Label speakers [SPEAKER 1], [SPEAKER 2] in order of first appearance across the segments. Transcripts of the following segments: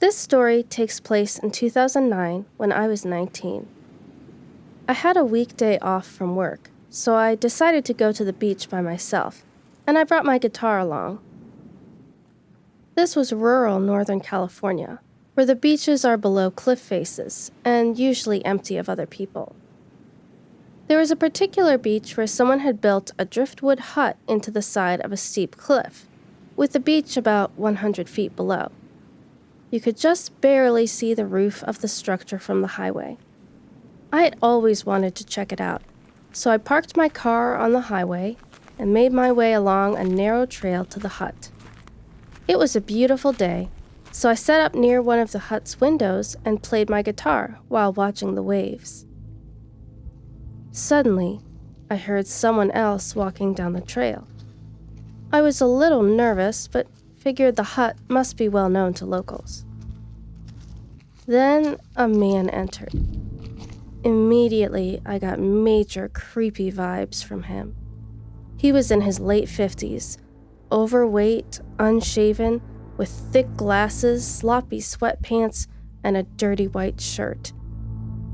[SPEAKER 1] This story takes place in 2009 when I was 19. I had a weekday off from work, so I decided to go to the beach by myself, and I brought my guitar along. This was rural Northern California, where the beaches are below cliff faces and usually empty of other people. There was a particular beach where someone had built a driftwood hut into the side of a steep cliff, with the beach about 100 feet below. You could just barely see the roof of the structure from the highway. I had always wanted to check it out, so I parked my car on the highway and made my way along a narrow trail to the hut. It was a beautiful day, so I sat up near one of the hut's windows and played my guitar while watching the waves. Suddenly, I heard someone else walking down the trail. I was a little nervous, but figured the hut must be well known to locals. Then a man entered. Immediately, I got major creepy vibes from him. He was in his late 50s, overweight, unshaven, with thick glasses, sloppy sweatpants, and a dirty white shirt.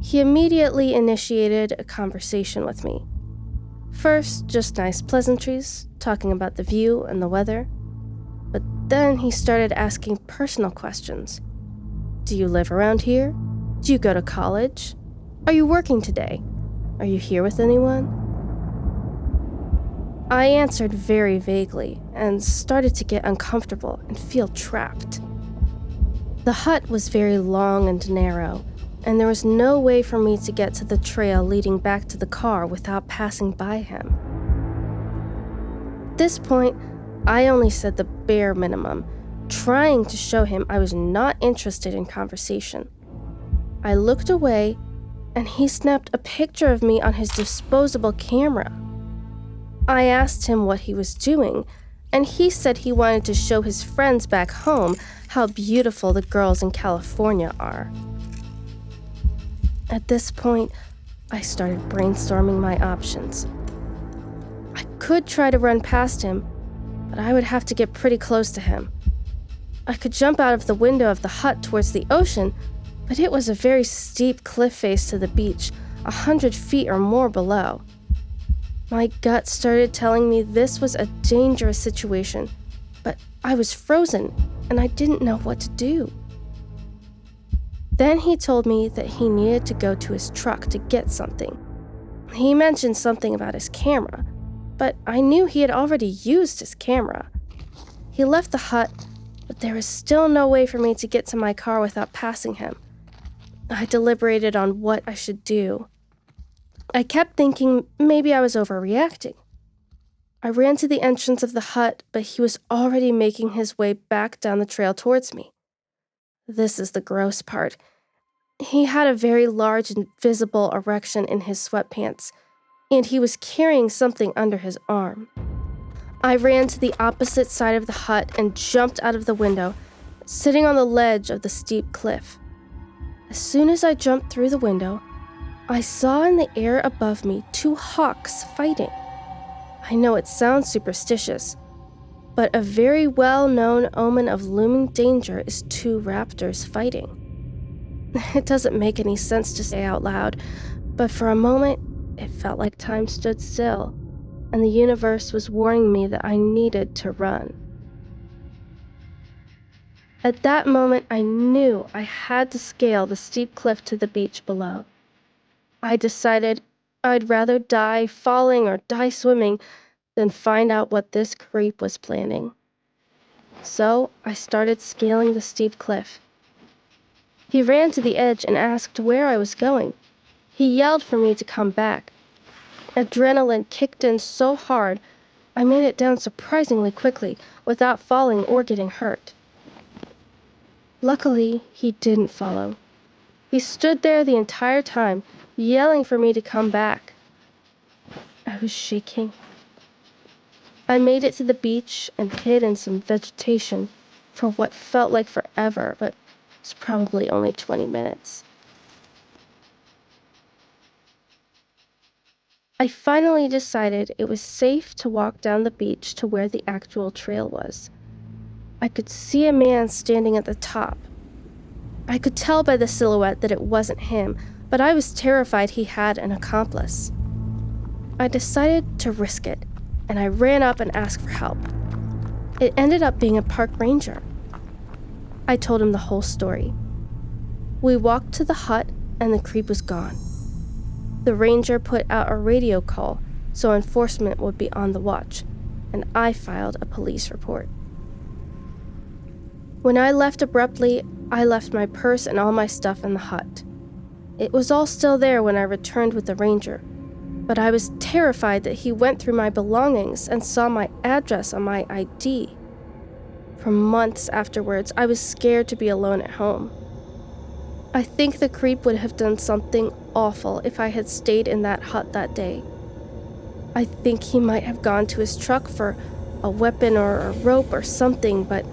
[SPEAKER 1] He immediately initiated a conversation with me. First, just nice pleasantries, talking about the view and the weather. But then he started asking personal questions. Do you live around here? Do you go to college? Are you working today? Are you here with anyone? I answered very vaguely and started to get uncomfortable and feel trapped. The hut was very long and narrow, and there was no way for me to get to the trail leading back to the car without passing by him. At this point, I only said the bare minimum, trying to show him I was not interested in conversation. I looked away, and he snapped a picture of me on his disposable camera. I asked him what he was doing, and he said he wanted to show his friends back home how beautiful the girls in California are. At this point, I started brainstorming my options. I could try to run past him, but I would have to get pretty close to him. I could jump out of the window of the hut towards the ocean, but it was a very steep cliff face to the beach, 100 feet or more below. My gut started telling me this was a dangerous situation, but I was frozen and I didn't know what to do. Then he told me that he needed to go to his truck to get something. He mentioned something about his camera, but I knew he had already used his camera. He left the hut, but there was still no way for me to get to my car without passing him. I deliberated on what I should do. I kept thinking maybe I was overreacting. I ran to the entrance of the hut, but he was already making his way back down the trail towards me. This is the gross part. He had a very large and visible erection in his sweatpants, and he was carrying something under his arm. I ran to the opposite side of the hut and jumped out of the window, sitting on the ledge of the steep cliff. As soon as I jumped through the window, I saw in the air above me 2 hawks fighting. I know it sounds superstitious, but a very well-known omen of looming danger is 2 raptors fighting. It doesn't make any sense to say out loud, but for a moment, it felt like time stood still, and the universe was warning me that I needed to run. At that moment, I knew I had to scale the steep cliff to the beach below. I decided I'd rather die falling or die swimming than find out what this creep was planning. So I started scaling the steep cliff. He ran to the edge and asked where I was going. He yelled for me to come back. Adrenaline kicked in so hard, I made it down surprisingly quickly without falling or getting hurt. Luckily, he didn't follow. He stood there the entire time, yelling for me to come back. I was shaking. I made it to the beach and hid in some vegetation for what felt like forever, but was probably only 20 minutes. I finally decided it was safe to walk down the beach to where the actual trail was. I could see a man standing at the top, I could tell by the silhouette that it wasn't him, but I was terrified he had an accomplice. I decided to risk it, and I ran up and asked for help. It ended up being a park ranger. I told him the whole story. We walked to the hut, and the creep was gone. The ranger put out a radio call so enforcement would be on the watch, and I filed a police report. When I left abruptly, I left my purse and all my stuff in the hut. It was all still there when I returned with the ranger, but I was terrified that he went through my belongings and saw my address on my ID. For months afterwards, I was scared to be alone at home. I think the creep would have done something awful if I had stayed in that hut that day. I think he might have gone to his truck for a weapon or a rope or something, but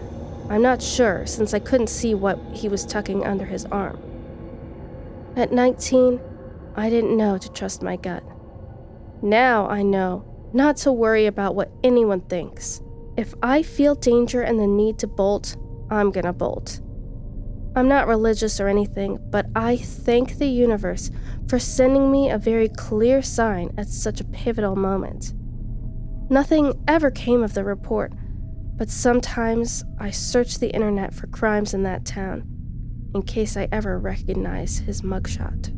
[SPEAKER 1] I'm not sure since I couldn't see what he was tucking under his arm. At 19, I didn't know to trust my gut. Now I know not to worry about what anyone thinks. If I feel danger and the need to bolt, I'm gonna bolt. I'm not religious or anything, but I thank the universe for sending me a very clear sign at such a pivotal moment. Nothing ever came of the report, but sometimes I search the internet for crimes in that town, in case I ever recognize his mugshot.